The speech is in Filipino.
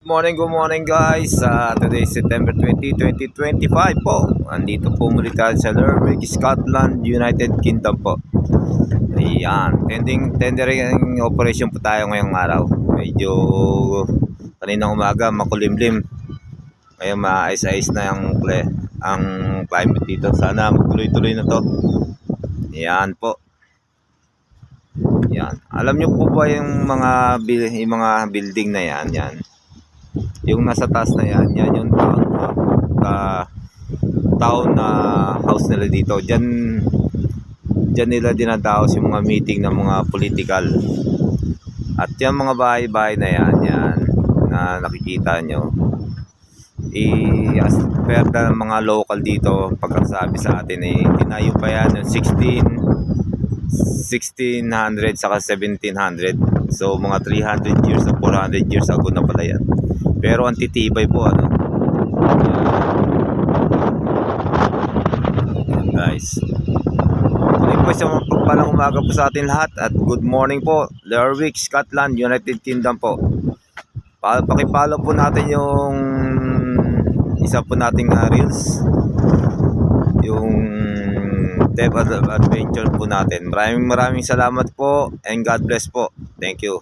Good morning guys. Today is September 20, 2025 po. Andito po muli tayo sa Lerwick, Scotland, United Kingdom po. Ayan, tendering operation po tayo ngayong araw. Medyo kaninang umaga makulimlim. Ngayon maayos-ayos na ang climate dito. Sana magtuloy-tuloy na to. Ayan po. Yan. Alam niyo po ba yung mga building na yan? Yung nasa taas na yan yung town na house nila dito. Diyan nila dinadaos yung mga meeting ng mga political. At yung mga bahay-bahay na yan na nakikita nyo, as per ng mga local dito, pagkasabi sa atin tinayo pa yan yung 1600 saka 1700. So mga 300 years o 400 years ago na pala yan. Pero ang titibay po guys. Muli po isang pagpalang umaga po sa atin lahat at good morning po Lerwick, Scotland, United Kingdom po. Pakipalo po natin yung isa po nating reels, yung Dev Adventure po natin. Maraming salamat po and God bless po. Thank you.